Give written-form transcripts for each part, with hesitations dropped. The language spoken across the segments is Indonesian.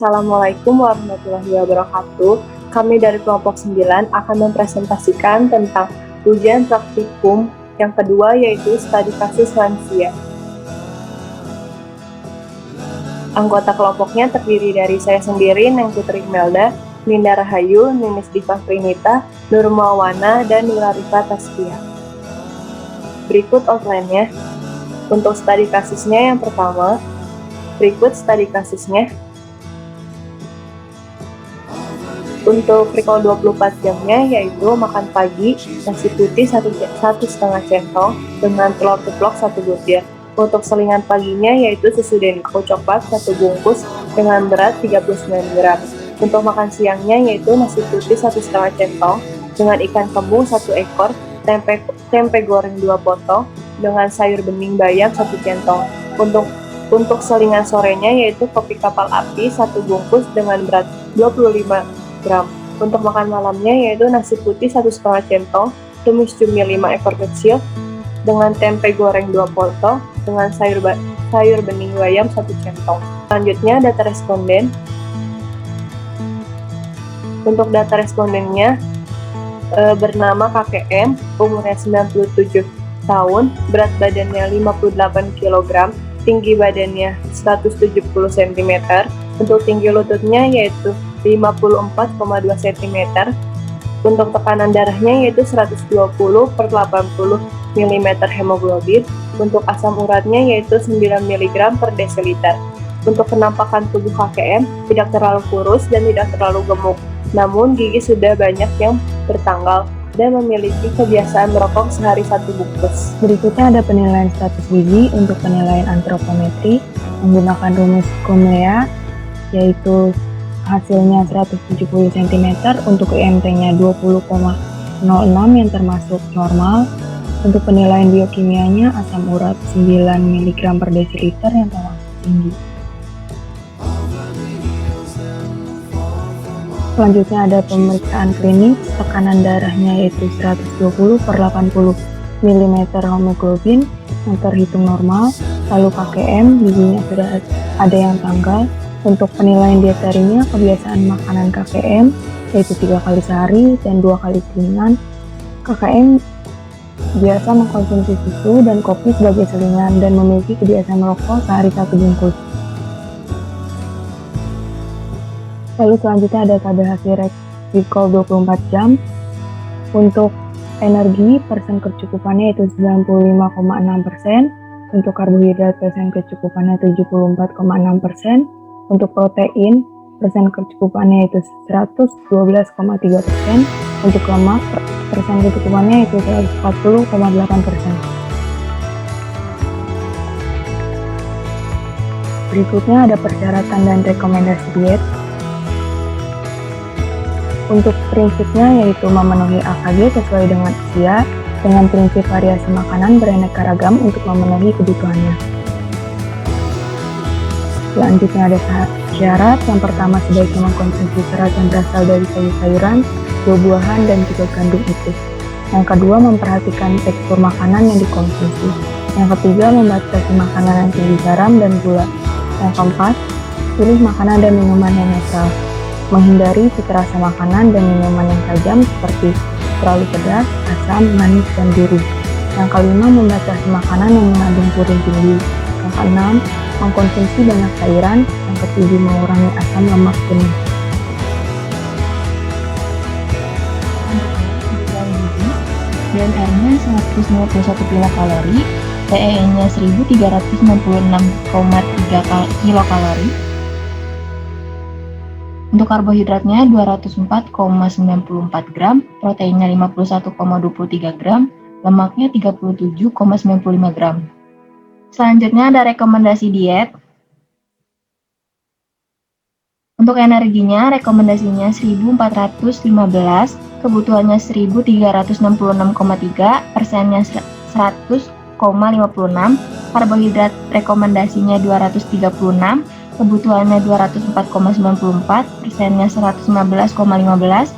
Assalamualaikum warahmatullahi wabarakatuh. Kami dari kelompok 9 akan mempresentasikan tentang ujian praktikum yang kedua, yaitu studi kasus lansia. Anggota kelompoknya terdiri dari saya sendiri, Neng Putri Imelda, Ninda Rahayu, Ninis Diva Prinita, Nur Mawana, dan Nurarifa Taskia. Berikut outline-nya. Untuk studi kasusnya yang pertama, berikut studi kasusnya. Untuk recall 24 jamnya yaitu makan pagi, nasi putih 1,5 centong dengan telur ceplok 1 butir. Untuk selingan paginya yaitu susu Denko coklat 1 bungkus dengan berat 39 gram. Untuk makan siangnya yaitu nasi putih 1,5 centong dengan ikan kembung 1 ekor, tempe goreng 2 potong dengan sayur bening bayam 1 centong. Untuk selingan sorenya yaitu kopi kapal api 1 bungkus dengan berat 25 gram. Untuk makan malamnya yaitu nasi putih 1,5 centong, tumis cumi 5 ekor kecil dengan tempe goreng 2 potong dengan sayur bening bayam 1 centong. Selanjutnya data responden. Untuk data respondennya bernama KKM, umurnya 97 tahun, berat badannya 58 kg, tinggi badannya 170 cm, untuk tinggi lututnya yaitu 54,2 cm. Untuk tekanan darahnya yaitu 120/80 mm hemoglobin. Untuk asam uratnya yaitu 9 mg per desiliter. Untuk penampakan tubuh KKM tidak terlalu kurus dan tidak terlalu gemuk, namun gigi sudah banyak yang bertanggal dan memiliki kebiasaan merokok sehari 1 bungkus. Berikutnya ada penilaian status gigi. Untuk penilaian antropometri menggunakan rumus Comlea, yaitu hasilnya 170 cm, untuk IMT-nya 20,06 yang termasuk normal. Untuk penilaian biokimianya asam urat 9 mg per desiliter yang termasuk tinggi. Selanjutnya ada pemeriksaan klinis. Tekanan darahnya yaitu 120/80 mm hemoglobin yang terhitung normal. Lalu KKM, giginya sudah ada yang tanggal. Untuk penilaian dietarinya, kebiasaan makanan KKM yaitu 3 kali sehari dan 2 kali selingan. KKM biasa mengkonsumsi susu dan kopi sebagai selingan dan memiliki kebiasaan merokok sehari 1 bungkus. Lalu selanjutnya ada tabel hasil recall 24 jam. Untuk energi, persen kecukupannya itu 95,6%. Untuk karbohidrat, persen kecukupannya 74,6%. Untuk protein, persen kecukupannya itu 112,3%. Untuk lemak, persen kecukupannya itu 140,8%. Berikutnya ada persyaratan dan rekomendasi diet. Untuk prinsipnya yaitu memenuhi AKG sesuai dengan usia, dengan prinsip variasi makanan beraneka ragam untuk memenuhi kebutuhannya. Selanjutnya ada syarat. Yang pertama, sebaiknya mengkonsumsi serat yang berasal dari sayur-sayuran, buah-buahan, dan juga gandum utuh. Yang kedua, memperhatikan tekstur makanan yang dikonsumsi. Yang ketiga, membatasi makanan yang tinggi garam dan gula. Yang keempat, pilih makanan dan minuman yang netral. Menghindari cita rasa makanan dan minuman yang tajam seperti terlalu pedas, asam, manis, dan gurih. Yang kelima, membatasi makanan yang mengandung purin tinggi. Yang keenam, mengkonsumsi banyak cairan. Yang ketujuh, mengurangi asam lemak jenuh. BMR-nya 151 kilokalori, TEE-nya 1396,3 kilokalori. Untuk karbohidratnya 204,94 gram, proteinnya 51,23 gram, lemaknya 37,95 gram. Selanjutnya ada rekomendasi diet. Untuk energinya, rekomendasinya 1415, kebutuhannya 1366,3, persennya 100,56, karbohidrat rekomendasinya 236, kebutuhannya 204,94, persennya 115,15,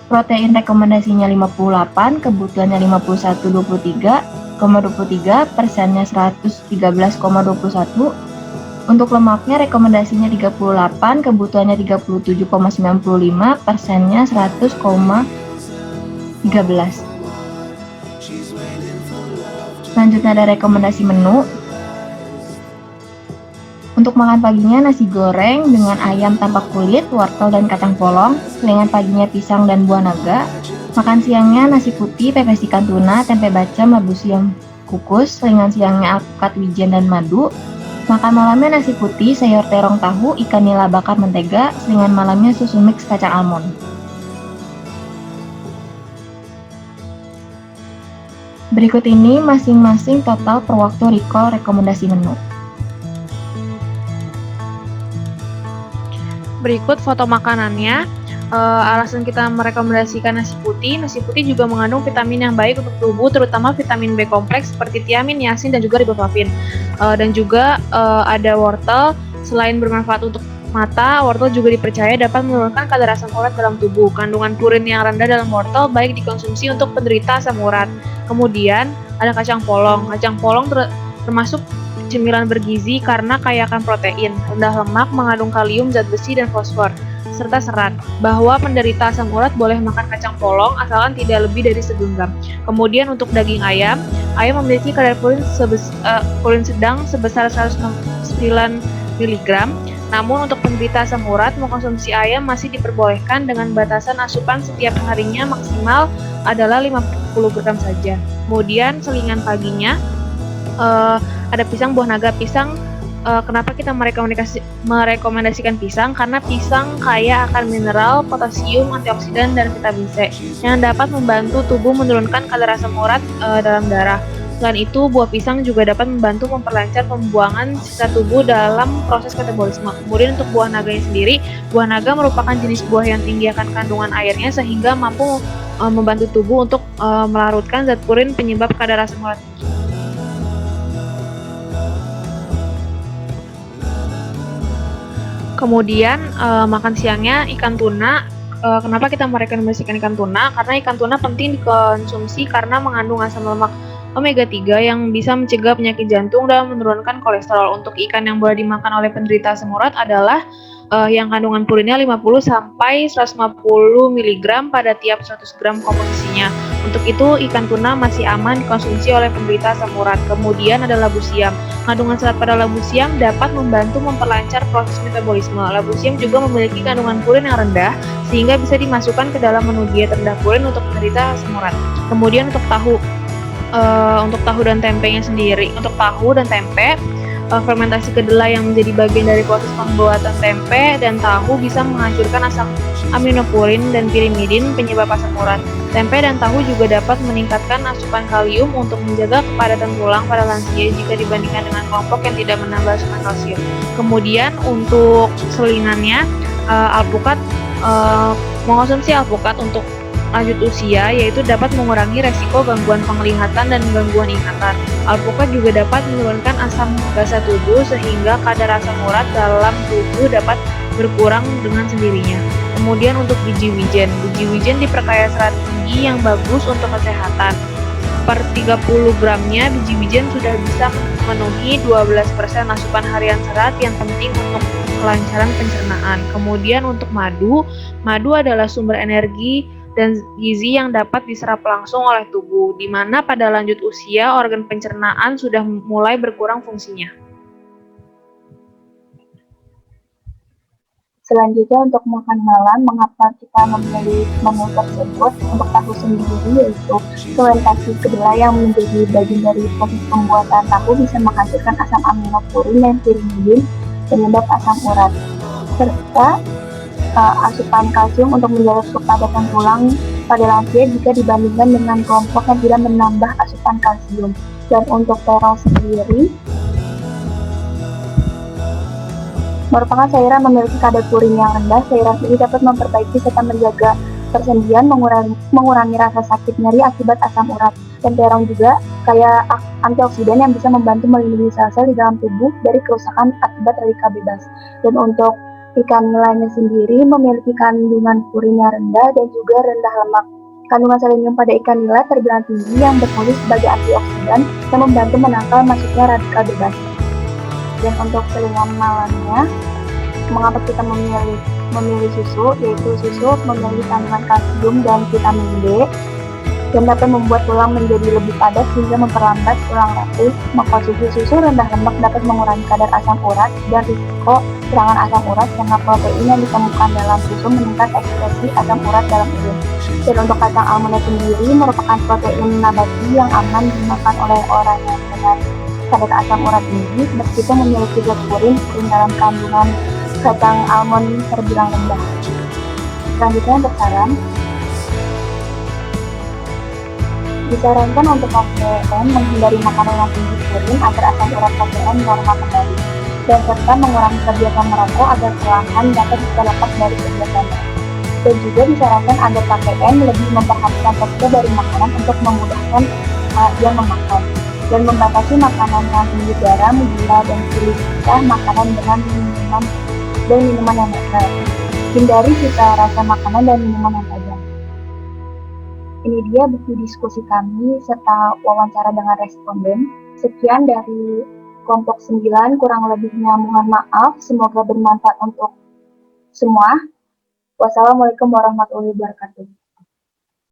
protein rekomendasinya 58, kebutuhannya 51,23, persennya 113,21, Untuk lemaknya rekomendasinya 38, kebutuhannya 37,95, persennya 100,13. Selanjutnya ada rekomendasi menu. Untuk makan paginya nasi goreng dengan ayam tanpa kulit, wortel dan kacang polong. Selingan paginya pisang dan buah naga. Makan siangnya nasi putih, pepes ikan tuna, tempe bacem, labu siam kukus. Selingan siangnya alpukat wijen dan madu. Makan malamnya nasi putih, sayur terong tahu, ikan nila bakar mentega. Selingan malamnya susu mix kacang almond. Berikut ini masing-masing total per waktu recall rekomendasi menu. Berikut foto makanannya. Alasan kita merekomendasikan nasi putih juga mengandung vitamin yang baik untuk tubuh, terutama vitamin B kompleks seperti tiamin, niacin, dan juga riboflavin. Dan juga ada wortel. Selain bermanfaat untuk mata, wortel juga dipercaya dapat menurunkan kadar asam urat dalam tubuh. Kandungan purin yang rendah dalam wortel baik dikonsumsi untuk penderita asam urat. Kemudian ada kacang polong. Kacang polong termasuk cemilan bergizi karena kaya akan protein, rendah lemak, mengandung kalium, zat besi, dan fosfor, serta serat. Bahwa penderita asam urat boleh makan kacang polong asalkan tidak lebih dari segenggam. Kemudian untuk daging ayam memiliki kadar purin sedang sebesar 109 mg. Namun untuk penderita asam urat mengkonsumsi ayam masih diperbolehkan dengan batasan asupan setiap harinya maksimal adalah 50 gram saja. Kemudian selingan paginya ada pisang, buah naga. Pisang, kenapa kita merekomendasikan pisang? Karena pisang kaya akan mineral, potasium, antioksidan, dan vitamin C yang dapat membantu tubuh menurunkan kadar asam urat dalam darah. Selain itu, buah pisang juga dapat membantu memperlancar pembuangan sisa tubuh dalam proses metabolisme. Kemudian untuk buah naga sendiri, buah naga merupakan jenis buah yang tinggi akan kandungan airnya sehingga mampu membantu tubuh untuk melarutkan zat purin penyebab kadar asam urat tinggi. Kemudian makan siangnya ikan tuna. Kenapa kita merekomendasikan ikan tuna? Karena ikan tuna penting dikonsumsi karena mengandung asam lemak omega 3 yang bisa mencegah penyakit jantung dan menurunkan kolesterol. Untuk ikan yang boleh dimakan oleh penderita asam urat adalah yang kandungan purinnya 50 sampai 150 mg pada tiap 100 gram komposisinya. Untuk itu, ikan tuna masih aman dikonsumsi oleh penderita asam urat. Kemudian ada labu siam. Kandungan serat pada labu siam dapat membantu memperlancar proses metabolisme. Labu siam juga memiliki kandungan purin yang rendah, sehingga bisa dimasukkan ke dalam menu diet rendah purin untuk penderita asam urat. Kemudian untuk tahu dan tempenya sendiri. Untuk tahu dan tempe, fermentasi kedelai yang menjadi bagian dari proses pembuatan tempe dan tahu bisa menghancurkan asam aminopurin dan pirimidin penyebab asam urat. Tempe dan tahu juga dapat meningkatkan asupan kalium untuk menjaga kepadatan tulang pada lansia jika dibandingkan dengan kelompok yang tidak menambah asupan kalsium. Kemudian untuk selingannya, mengonsumsi alpukat untuk lanjut usia yaitu dapat mengurangi resiko gangguan penglihatan dan gangguan ingatan. Alpukat juga dapat menurunkan asam basa tubuh sehingga kadar asam urat dalam tubuh dapat berkurang dengan sendirinya. Kemudian untuk biji wijen diperkaya serat tinggi yang bagus untuk kesehatan. Per 30 gramnya biji wijen sudah bisa memenuhi 12% asupan harian serat yang penting untuk kelancaran pencernaan. Kemudian untuk madu adalah sumber energi dan gizi yang dapat diserap langsung oleh tubuh, di mana pada lanjut usia organ pencernaan sudah mulai berkurang fungsinya. Selanjutnya untuk makan malam, mengapa kita memilih menu tersebut? Untuk tahu sendiri yaitu fermentasi kedelai yang menjadi bagian dari proses pembuatan tahu bisa menghasilkan asam aminopurin dan pirimidin penyebab asam urat, serta asupan kalsium untuk menjaga kepadatan tulang pada lansia jika dibandingkan dengan kelompok yang tidak menambah asupan kalsium. Dan untuk terong sendiri merupakan sayuran memiliki kadar purin yang rendah. Sayuran ini dapat memperbaiki serta menjaga persendian, mengurangi rasa sakit nyeri akibat asam urat. Dan terong juga kaya antioksidan yang bisa membantu melindungi sel-sel di dalam tubuh dari kerusakan akibat radikal bebas. Dan untuk ikan nilainya sendiri memiliki kandungan purin yang rendah dan juga rendah lemak. Kandungan selenium pada ikan nila terbilang tinggi yang berfungsi sebagai antioksidan yang membantu menangkal masuknya radikal bebas. Dan untuk selingan malamnya, mengapa kita memilih susu, yaitu susu memiliki kandungan kalsium dan vitamin D dan dapat membuat tulang menjadi lebih padat sehingga memperlambat tulang rapuh. Mengkonsumsi susu rendah lemak dapat mengurangi kadar asam urat dan risiko serangan asam urat karena protein yang ditemukan dalam susu meningkat ekspresi asam urat dalam urin. Dan untuk kacang almond sendiri merupakan protein nabati yang aman dimakan oleh orang yang dengan kadar asam urat tinggi meskipun memiliki zat purin dalam kandungan kacang almond terbilang rendah. Selanjutnya untuk saran, disarankan untuk KPM menghindari makanan yang tinggi purin agar asam urat KPM normal kembali, dan serta mengurangi kebiasaan merokok agar perlahan dapat lepas dari kebiasaan. Dan juga disarankan agar KPM lebih memperhatikan tekstur dari makanan untuk memudahkan dia memakan, dan membatasi makanan yang tinggi garam, gula, dan pisah makanan dengan minuman yang netral. Hindari cita rasa makanan dan minuman yang tajam. Ini dia buku diskusi kami serta wawancara dengan responden. Sekian dari kelompok 9, kurang lebihnya mohon maaf, semoga bermanfaat untuk semua. Wassalamualaikum warahmatullahi wabarakatuh.